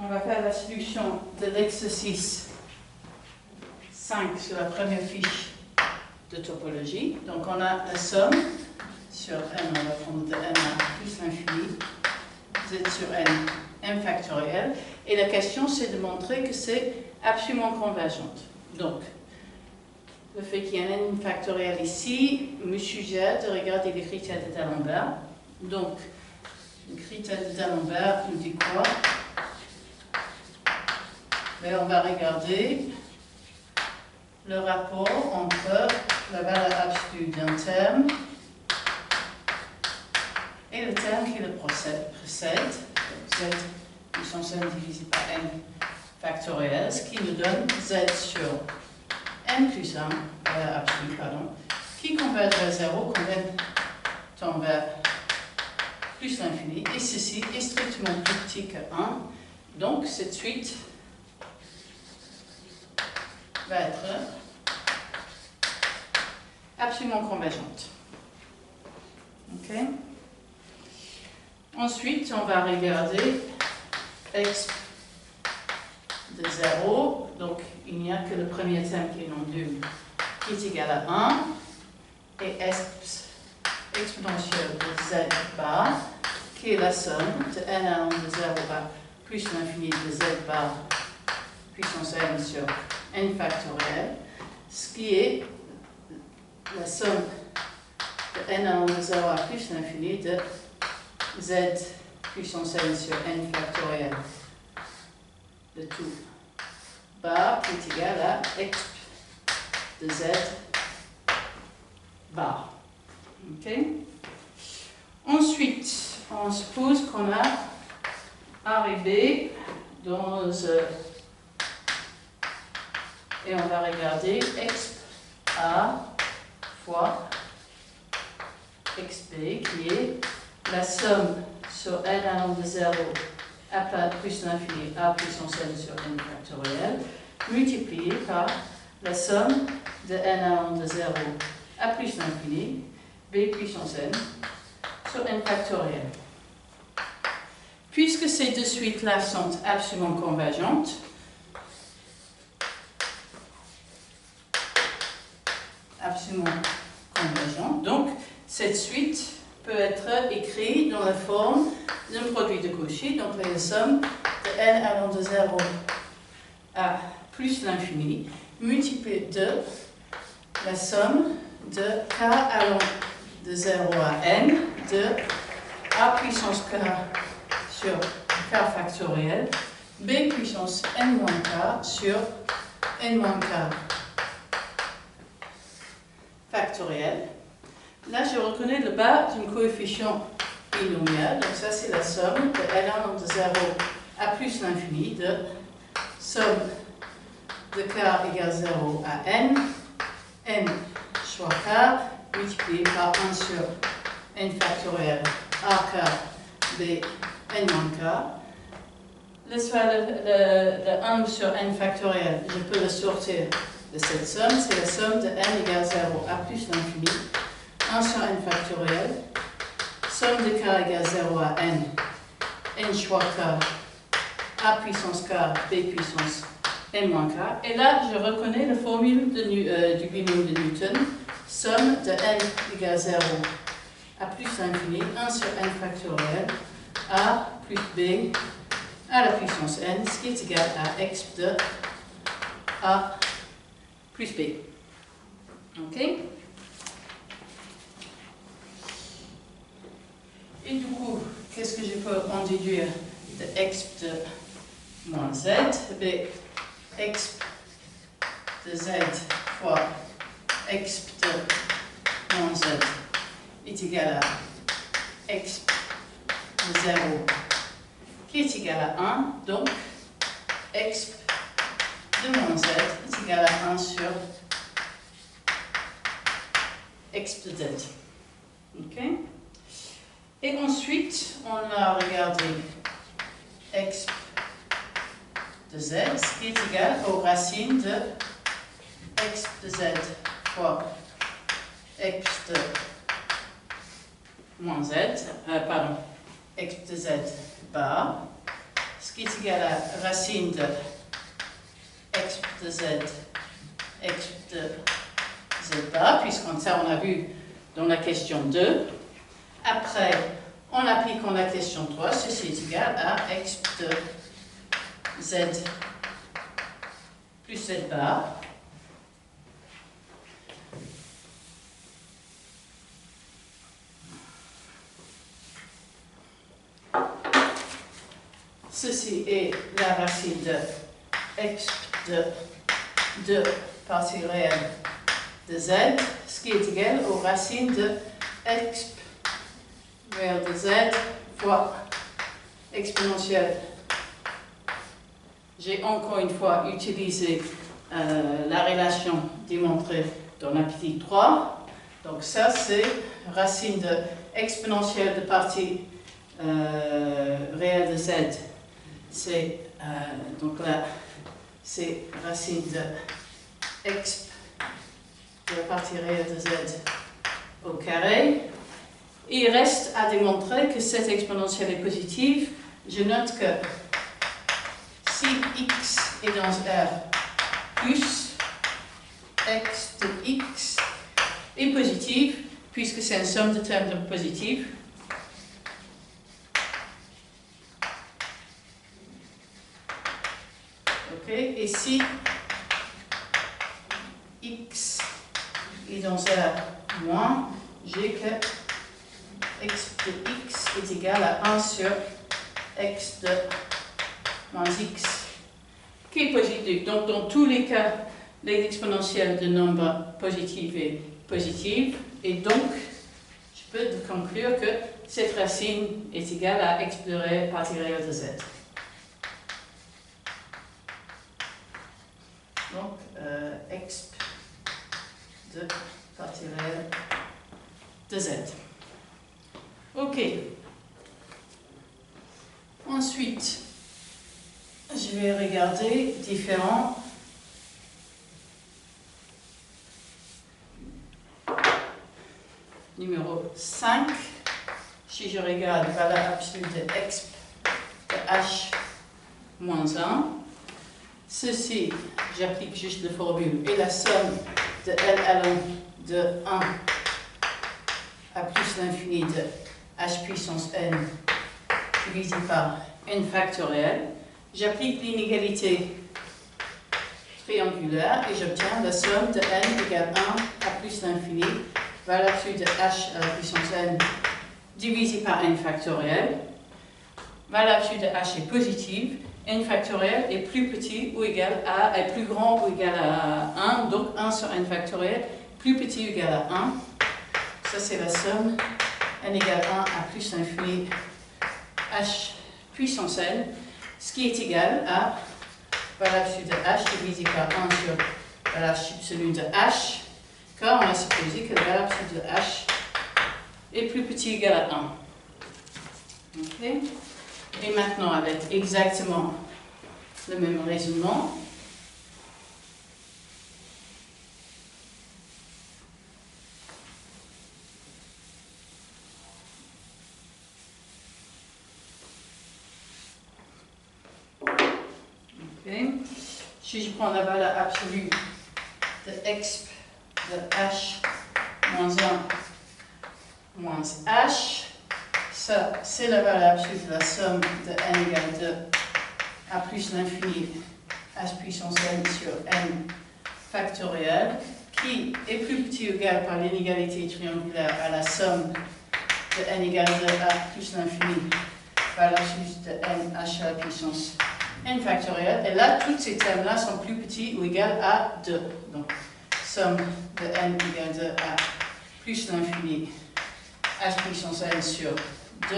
On va faire la solution de l'exercice 5 sur la première fiche de topologie. Donc on a la somme sur n, on va prendre de n plus l'infini, z sur n factoriel. Et la question c'est de montrer que c'est absolument convergente. Donc, le fait qu'il y ait un n factoriel ici me suggère de regarder les critères de D'Alembert. Donc, le critère de D'Alembert nous dit quoi? Mais on va regarder le rapport entre la valeur absolue d'un terme et le terme qui le précède, z puissance n divisé par n factoriel, ce qui nous donne z sur n plus 1, valeur absolue, pardon, qui converge vers 0 quand n tend vers plus l'infini, et ceci est strictement plus petit que 1, donc cette suite va être absolument convergente. Ok. Ensuite, on va regarder x de 0, donc il n'y a que le premier terme qui est non nul, qui est égal à 1, et exponentielle de z bar, qui est la somme de n allant de 0 à plus l'infini de z bar puissance n sur n factoriel, ce qui est la somme de n allant de 0 à plus l'infini de z puissance n sur n factoriel de tout bar qui est égal à exp de z bar. Ok. Ensuite, on suppose qu'on a A et B dans et on va regarder exp A fois xb qui est la somme sur n allant de 0 à plus l'infini a puissance n sur n factoriel multiplié par la somme de n allant de 0 à plus l'infini b puissance n sur n factoriel. Puisque ces deux suites-là sont absolument convergentes, donc cette suite peut être écrite dans la forme d'un produit de Cauchy, donc la somme de n allant de 0 à plus l'infini multiplié de la somme de k allant de 0 à n de a puissance k sur k factoriel b puissance n moins k sur n moins k factoriel. Là, je reconnais le bas d'un coefficient binomial, donc ça c'est la somme de n allant de 0 à plus l'infini de somme de k égale 0 à n soit k multiplié par 1 sur n factoriel ak b n moins k. Le 1 sur n factoriel, je peux le sortir de cette somme, c'est la somme de n égale 0 à plus l'infini 1 sur n factoriel, somme de k égale 0 à n fois k, a puissance k, b puissance n moins k. Et là, je reconnais la formule du binôme de Newton, somme de n égale 0 à plus l'infini 1 sur n factoriel, a plus b à la puissance n, ce qui est égal à exp de a plus b. Ok? Et du coup, qu'est-ce que je peux en déduire de exp de moins z? B, exp de z fois exp de moins z est égal à exp de 0 qui est égal à 1. Donc, exp de moins z est égal à 1 sur exp de z. Ok? Et ensuite, on a regardé exp de z, ce qui est égal aux racines de exp de z fois exp de moins z, exp de z bar, ce qui est égal à racine de exp de z, exp de z bar, puisqu'on ça on a vu dans la question 2. Après, en appliquant la question 3, ceci est égal à exp de z plus z bar. Ceci est la racine de exp de 2 partie réelle de z, ce qui est égal aux racines de exp réelle de z fois exponentielle. J'ai encore une fois utilisé la relation démontrée dans la petite 3. Donc ça c'est racine de exponentielle de partie réelle de z. C'est donc là, c'est racine de exp de la partie réelle de z au carré. Il reste à démontrer que cette exponentielle est positive. Je note que si x est dans R plus x de x est positive, puisque c'est une somme de termes positifs, et si x est dans R moins, j'ai que x de x est égal à 1 sur x de moins x, qui est positif. Donc dans tous les cas, l'exponentielle de nombres positifs est positive, et donc je peux conclure que cette racine est égale à x de partie réelle de z. Donc, exp de partie réelle de z. Ok. Ensuite, je vais regarder différents numéro 5. Si je regarde valeur absolue de exp de h moins 1, ceci, j'applique juste la formule, et la somme de L allant de 1 à plus l'infini de h puissance n divisé par n factoriel. J'applique l'inégalité triangulaire et j'obtiens la somme de n égale 1 à plus l'infini, valeur absolue de h à la puissance n divisé par n factoriel. Valeur absolue de h est positive. N factoriel est plus petit ou égal à, est plus grand ou égal à 1, donc 1 sur n factoriel, plus petit ou égal à 1. Ça c'est la somme, n égale 1 à plus l'infini h puissance n, ce qui est égal à valeur absolue de h divisé par 1 sur valeur absolue de h, car on a supposé que la valeur absolue de h est plus petit ou égal à 1. Okay. Et maintenant, avec exactement le même raisonnement, si je prends la valeur absolue de exp de h moins 1 moins h, ça, c'est la valeur absolue de la somme de n égale 2 à plus l'infini h puissance n sur n factoriel, qui est plus petit ou égal par l'inégalité triangulaire à la somme de n égale 2 à plus l'infini valeur absolue de n h à la puissance n factoriel. Et là, tous ces termes-là sont plus petits ou égaux à 2. Donc, somme de n égale 2 à plus l'infini h puissance n sur 2,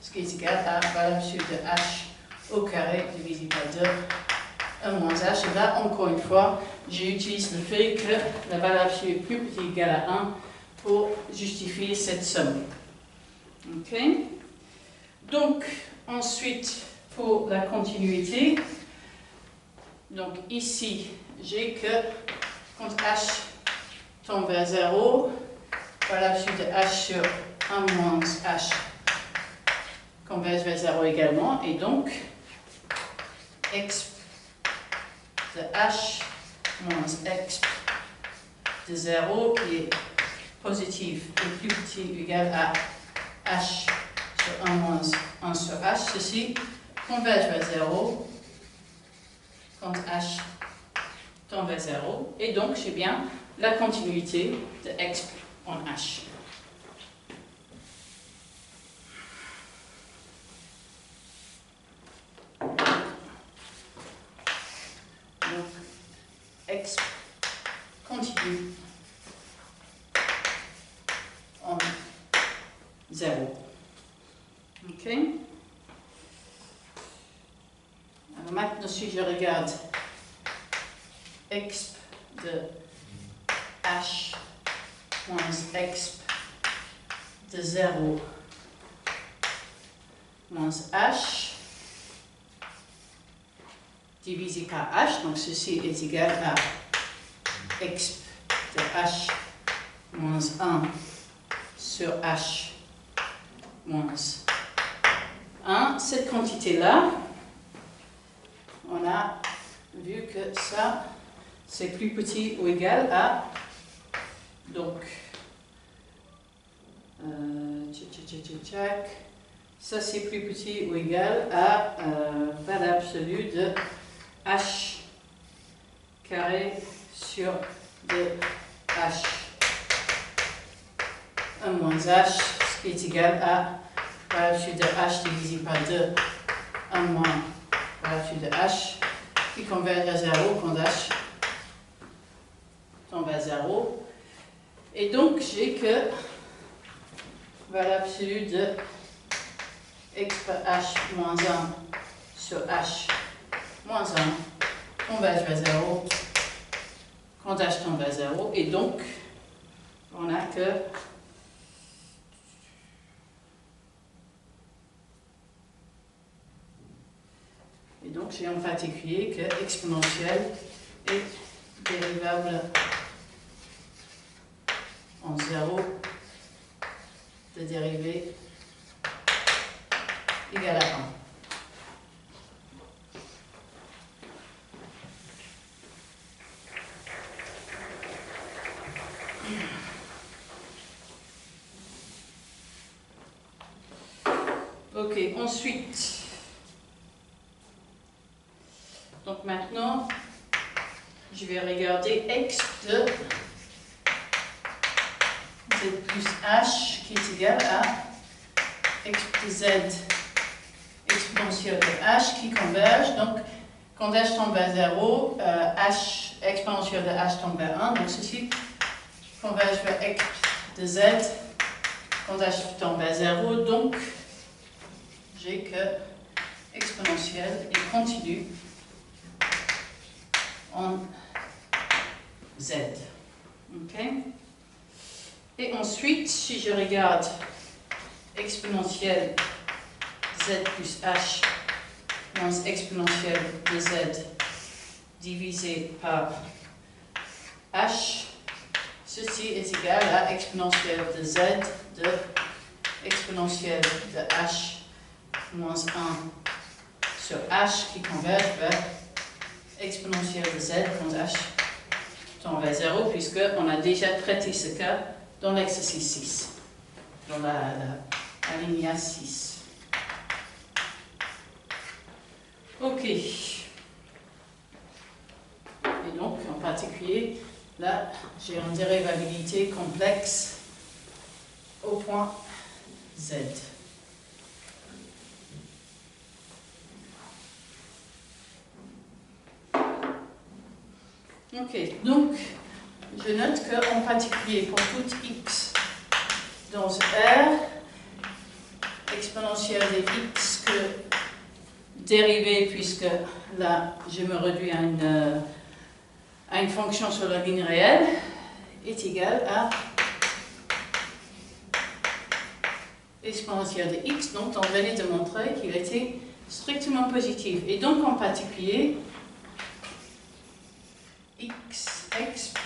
ce qui est égal à valeur absolue de h au carré divisé par 2, 1 moins h. Et là, encore une fois, j'utilise le fait que la valeur absolue est plus petite ou égale à 1 pour justifier cette somme. Ok? Donc, ensuite, pour la continuité, donc ici, j'ai que quand h tombe vers 0, valeur absolue de h sur 1 moins h converge vers 0 également, et donc exp de h moins exp de 0 qui est positif et plus petit ou égal à h sur 1 moins 1 sur h. Ceci converge vers 0 quand h tend vers 0. Et donc, j'ai bien la continuité de exp en h. Donc, exp continue en 0. OK? Alors maintenant, si je regarde exp de h moins exp de 0 moins h divisé par h, donc ceci est égal à exp de h moins 1 sur h moins 1. Cette quantité-là, on a vu que ça, c'est plus petit ou égal à, donc, ça c'est plus petit ou égal à valeur absolue de h carré sur 2h 1 moins h, ce qui est égal à valeur absolue de h divisé par 2, 1 moins valeur absolue de h, qui converge à 0 quand h tend vers 0. Et donc, j'ai que valeur absolue de exp h moins 1 sur h moins 1 converge vers 0 quand h tend vers 0. Et donc, on a que j'ai en particulier que exponentielle est dérivable en 0 de dérivée égale à 1. Ok, ensuite, donc maintenant, je vais regarder exp de z plus h qui est égal à exp de z exponentielle de h qui converge. Donc, quand h tombe vers 0, h exponentielle de h tombe vers 1. Donc, ceci converge vers exp de z quand h tombe vers 0. Donc, j'ai que exponentielle est continue en z. Ok? Et ensuite, si je regarde exponentielle z plus h moins exponentielle de z divisé par h, ceci est égal à exponentielle de z de exponentielle de h moins 1 sur h qui converge vers exponentielle de z quand h tend vers 0, puisqu'on a déjà traité ce cas dans l'exercice 6, dans l'alinéa 6. Ok. Et donc, en particulier, là, j'ai une dérivabilité complexe au point z. Ok, donc je note qu'en particulier pour tout x dans R, exponentielle de x que dérivée, puisque là je me réduis à une fonction sur la ligne réelle, est égale à exponentielle de x, donc on venait de montrer qu'il était strictement positif. Et donc en particulier, x exp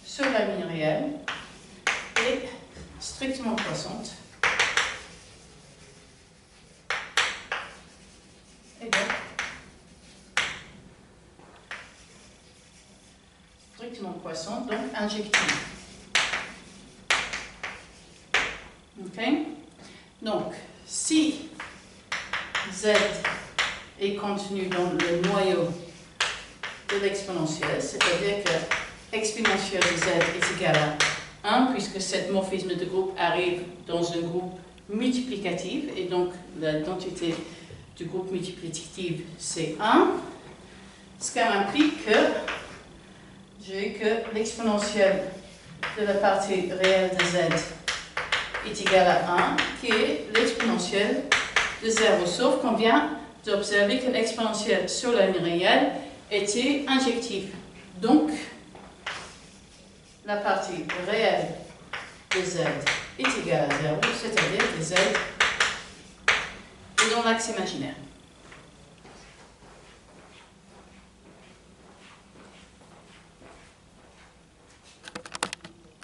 sur la ligne réelle est strictement croissante et strictement croissante, donc injective. Ok? Donc, si z est contenu dans le noyau de l'exponentielle, c'est-à-dire que l'exponentielle de z est égale à 1, puisque cet morphisme de groupe arrive dans un groupe multiplicatif, et donc l'identité du groupe multiplicatif c'est 1, ce qui implique que j'ai que l'exponentielle de la partie réelle de z est égale à 1, qui est l'exponentielle de 0, sauf qu'on vient d'observer que l'exponentielle sur la ligne réelle était injective. Donc, la partie réelle de z est égale à 0, c'est-à-dire que z est dans l'axe imaginaire.